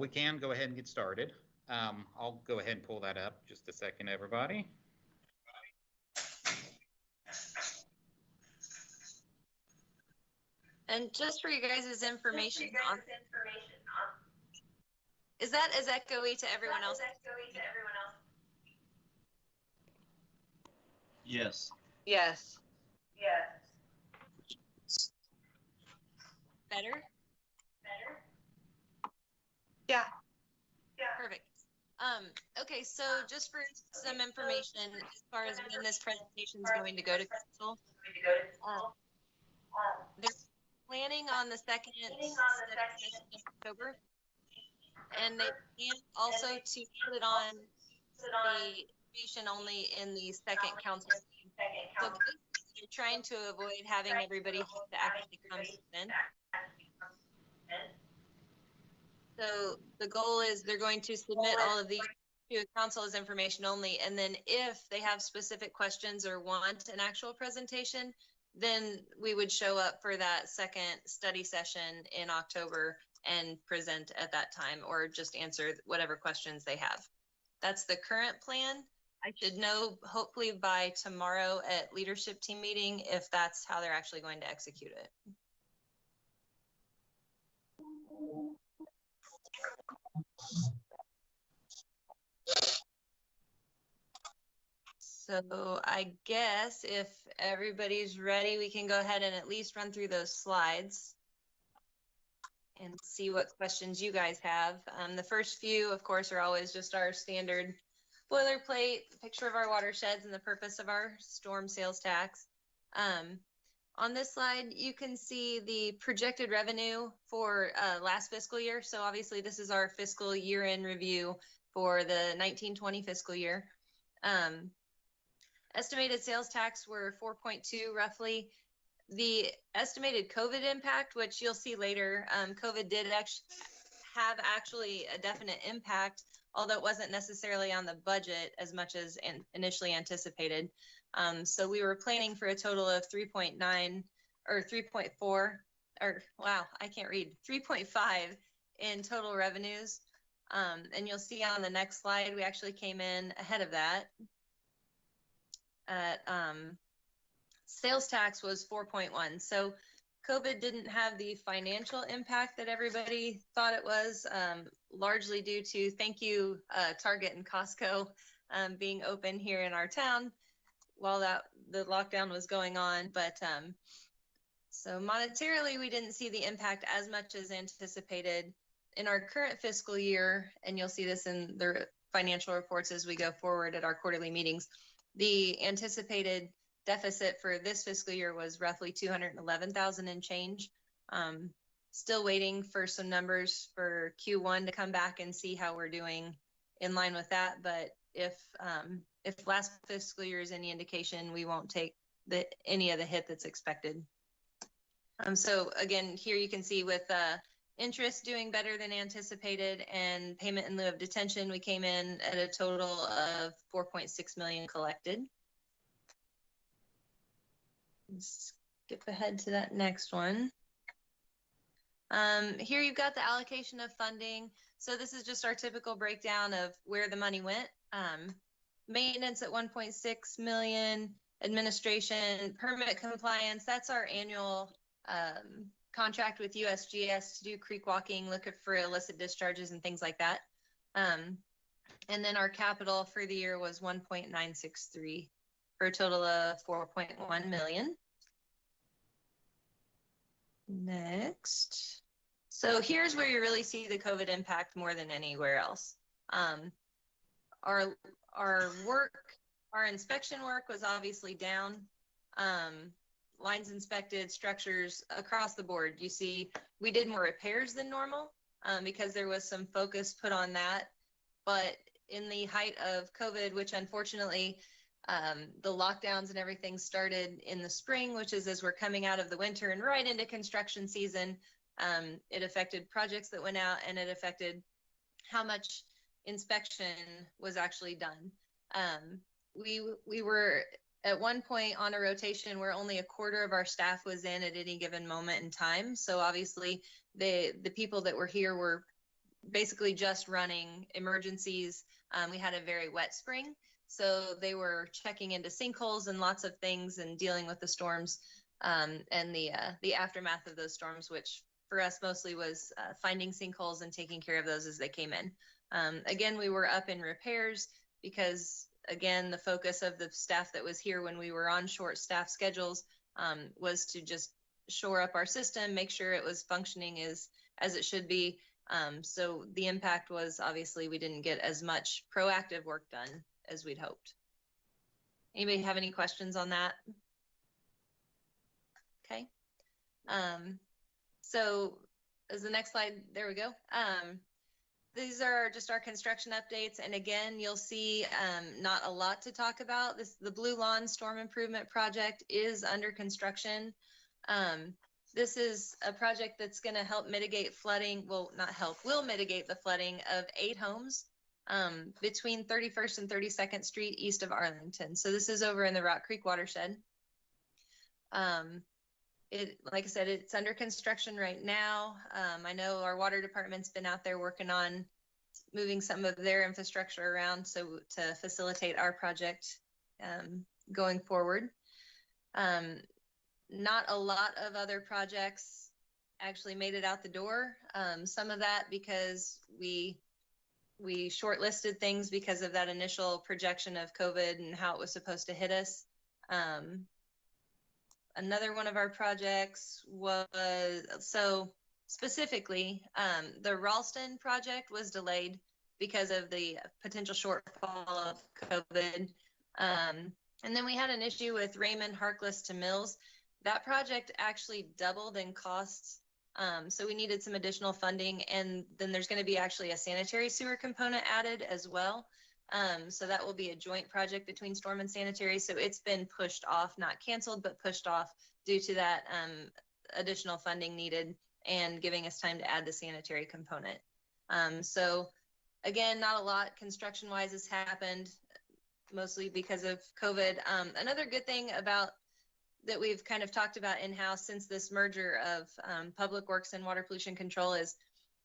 we can go ahead and get started. I'll go ahead and pull that up just a second, everybody. And just for you guys' information, is that as echoey to everyone else? Yes. Yes. Better? Yeah. Perfect. Okay, so just for some information as far as when this presentation is going to go to council, they're planning on the second study session in October, and they plan also to put it on the information only in the second council meeting. So basically, they're trying to avoid having everybody have to actually come in. So the goal is they're going to submit all of these to council as information only, and then if they have specific questions or want an actual presentation, then we would show up for that second study session in October and present at that time, or just answer whatever questions they have. That's the current plan. I should know hopefully by tomorrow at leadership team meeting if that's how they're actually going to execute it. So I guess if everybody's ready, we can go ahead and at least run through those slides and see what questions you guys have. The first few, of course, are always just our standard boilerplate, picture of our watersheds and the purpose of our storm sales tax. On this slide, you can see the projected revenue for last fiscal year. So obviously this is our fiscal year-end review for the 1920 fiscal year. Estimated sales tax were 4.2 roughly. The estimated COVID impact, which you'll see later, COVID did have actually a definite impact, although it wasn't necessarily on the budget as much as initially anticipated. So we were planning for a total of 3.9 or 3.4, or wow, I can't read, 3.5 in total revenues. And you'll see on the next slide, we actually came in ahead of that. Sales tax was 4.1. So COVID didn't have the financial impact that everybody thought it was, largely due to, thank you, Target and Costco being open here in our town while the lockdown was going on. But so monetarily, we didn't see the impact as much as anticipated in our current fiscal year. And you'll see this in the financial reports as we go forward at our quarterly meetings. The anticipated deficit for this fiscal year was roughly 211,000 and change. Still waiting for some numbers for Q1 to come back and see how we're doing in line with that. But if last fiscal year is any indication, we won't take any of the hit that's expected. So again, here you can see with interest doing better than anticipated and payment in lieu of detention, we came in at a total of 4.6 million collected. Let's skip ahead to that next one. Here you've got the allocation of funding. So this is just our typical breakdown of where the money went. Maintenance at 1.6 million, administration, permit compliance, that's our annual contract with USGS to do creek walking, look for illicit discharges and things like that. And then our capital for the year was 1.963 for a total of 4.1 million. Next. So here's where you really see the COVID impact more than anywhere else. Our inspection work was obviously down. Lines inspected, structures across the board. You see, we did more repairs than normal because there was some focus put on that. But in the height of COVID, which unfortunately the lockdowns and everything started in the spring, which is as we're coming out of the winter and right into construction season, it affected projects that went out and it affected how much inspection was actually done. We were at one point on a rotation where only a quarter of our staff was in at any given moment in time. So obviously the people that were here were basically just running emergencies. We had a very wet spring, so they were checking into sinkholes and lots of things and dealing with the storms, and the aftermath of those storms, which for us mostly was finding sinkholes and taking care of those as they came in. Again, we were up in repairs because, again, the focus of the staff that was here when we were on short staff schedules was to just shore up our system, make sure it was functioning as it should be. So the impact was, obviously, we didn't get as much proactive work done as we'd hoped. Anybody have any questions on that? Okay. So as the next slide, there we go. These are just our construction updates. And again, you'll see not a lot to talk about. The Blue Lawn Storm Improvement Project is under construction. This is a project that's going to help mitigate flooding. Well, not help, will mitigate the flooding of 8 homes between 31st and 32nd Street east of Arlington. So this is over in the Rock Creek watershed. Like I said, it's under construction right now. I know our water department's been out there working on moving some of their infrastructure around so to facilitate our project going forward. Not a lot of other projects actually made it out the door. Some of that because we shortlisted things because of that initial projection of COVID and how it was supposed to hit us. Another one of our projects was, so specifically, the Ralston project was delayed because of the potential shortfall of COVID. And then we had an issue with Raymond Harkless to Mills. That project actually doubled in costs. So we needed some additional funding, and then there's going to be actually a sanitary sewer component added as well. So that will be a joint project between storm and sanitary. So it's been pushed off, not canceled, but pushed off due to that additional funding needed and giving us time to add the sanitary component. So again, not a lot construction wise has happened, mostly because of COVID. Another good thing about that we've kind of talked about in-house since this merger of Public Works and Water Pollution Control is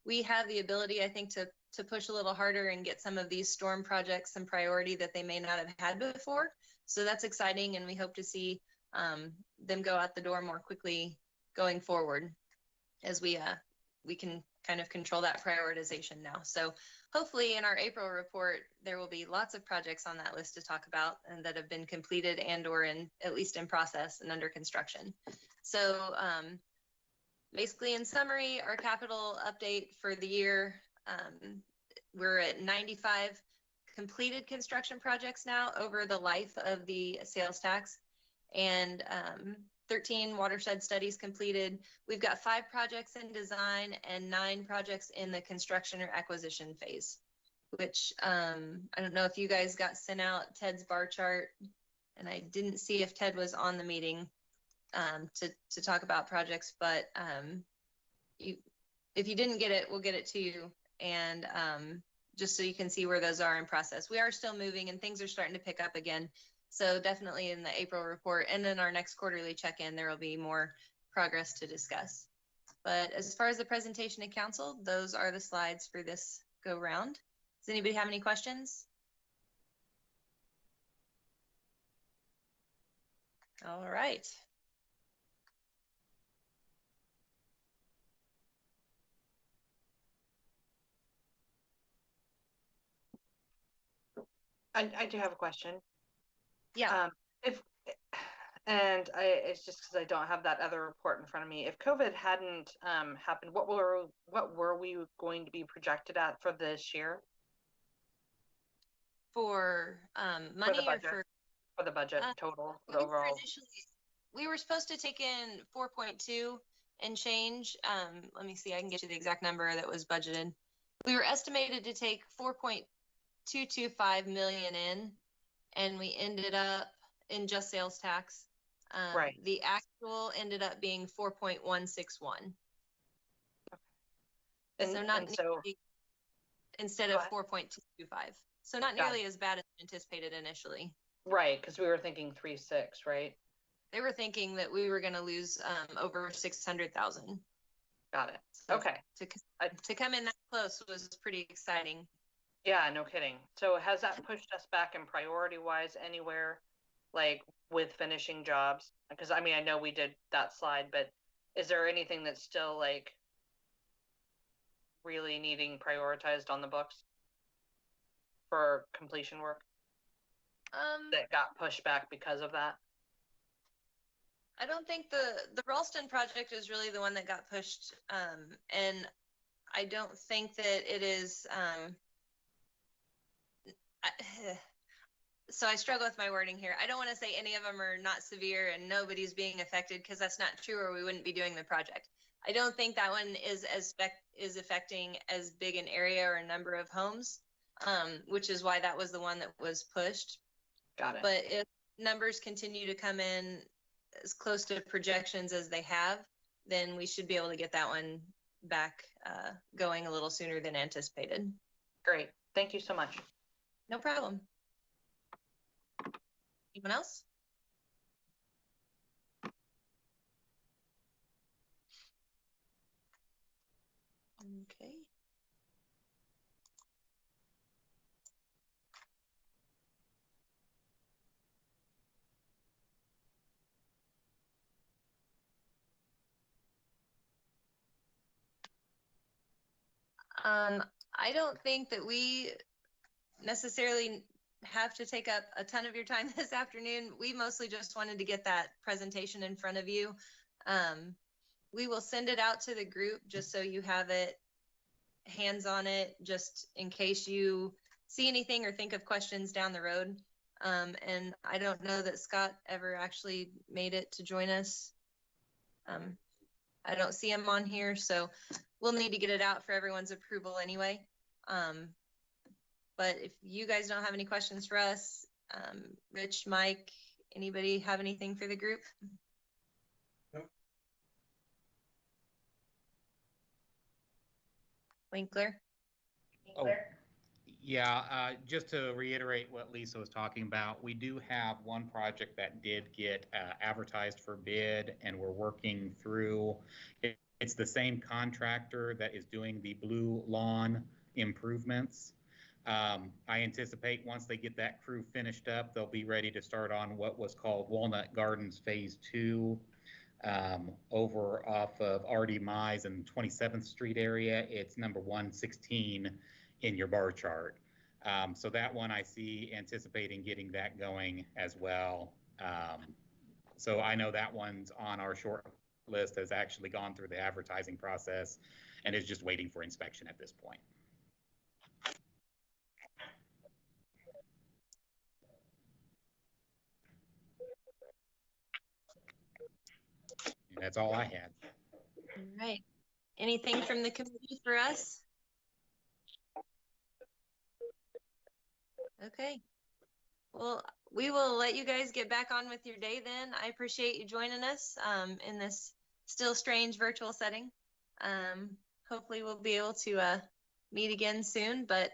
we have the ability, I think, to push a little harder and get some of these storm projects some priority that they may not have had before. So that's exciting, and we hope to see them go out the door more quickly going forward as we can kind of control that prioritization now. So hopefully in our April report, there will be lots of projects on that list to talk about and that have been completed and or at least in process and under construction. So basically, in summary, our capital update for the year, we're at 95 completed construction projects now over the life of the sales tax, and 13 watershed studies completed. We've got 5 projects in design and 9 projects in the construction or acquisition phase, which I don't know if you guys got sent out Ted's bar chart, and I didn't see if Ted was on the meeting to talk about projects, but if you didn't get it, we'll get it to you, and just so you can see where those are in process. We are still moving and things are starting to pick up again. So definitely in the April report and in our next quarterly check-in, there will be more progress to discuss. But as far as the presentation to council, those are the slides for this go round. Does anybody have any questions? All right. I do have a question. Yeah. It's just because I don't have that other report in front of me. If COVID hadn't happened, what were we going to be projected at for this year? For money or for the budget total overall? We were supposed to take in 4.2 and change. Let me see, I can get you the exact number that was budgeted. We were estimated to take 4.225 million in, and we ended up in just sales tax. Right. The actual ended up being 4.161. Okay. So not nearly, instead of 4.225. So not nearly as bad as anticipated initially. Right, because we were thinking 3.6, right? They were thinking that we were going to lose over 600,000. Got it. So Okay. to come in that close was pretty exciting. Yeah, no kidding. So has that pushed us back in priority wise anywhere, like with finishing jobs? Because I mean, I know we did that slide, but is there anything that's still like really needing prioritized on the books for completion work that got pushed back because of that? I don't think the Ralston project is really the one that got pushed, and I don't think that it is. So I struggle with my wording here. I don't want to say any of them are not severe and nobody's being affected, because that's not true, or we wouldn't be doing the project. I don't think that one is affecting as big an area or a number of homes, which is why that was the one that was pushed. Got it. But if numbers continue to come in as close to projections as they have, then we should be able to get that one back going a little sooner than anticipated. Great. Thank you so much. No problem. Anyone else? Okay. I don't think that we necessarily have to take up a ton of your time this afternoon. We mostly just wanted to get that presentation in front of you. We will send it out to the group just so you have it, hands on it, just in case you see anything or think of questions down the road. And I don't know that Scott ever actually made it to join us. I don't see him on here, so we'll need to get it out for everyone's approval anyway. But if you guys don't have any questions for us, Rich, Mike, anybody have anything for the group? No. Winkler? Oh, yeah, just to reiterate what Lisa was talking about, we do have one project that did get advertised for bid, and we're working through. It's the same contractor that is doing the blue lawn improvements. I anticipate once they get that crew finished up, they'll be ready to start on what was called Walnut Gardens Phase 2. Over off of R.D. Mize and 27th Street area. It's number 116 in your bar chart. So that one I see anticipating getting that going as well. So I know that one's on our short list, has actually gone through the advertising process and is just waiting for inspection at this point. And that's all I had. All right. Anything from the committee for us? Okay. Well, we will let you guys get back on with your day then. I appreciate you joining us in this still strange virtual setting. Hopefully we'll be able to meet again soon, but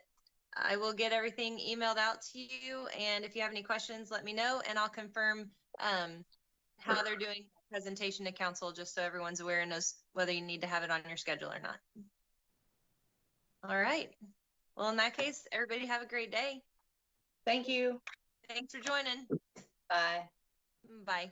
I will get everything emailed out to you. And if you have any questions, let me know, and I'll confirm how they're doing the presentation to council, just so everyone's aware and knows whether you need to have it on your schedule or not. All right. Well, in that case, everybody have a great day. Thank you. Thanks for joining. Bye. Bye.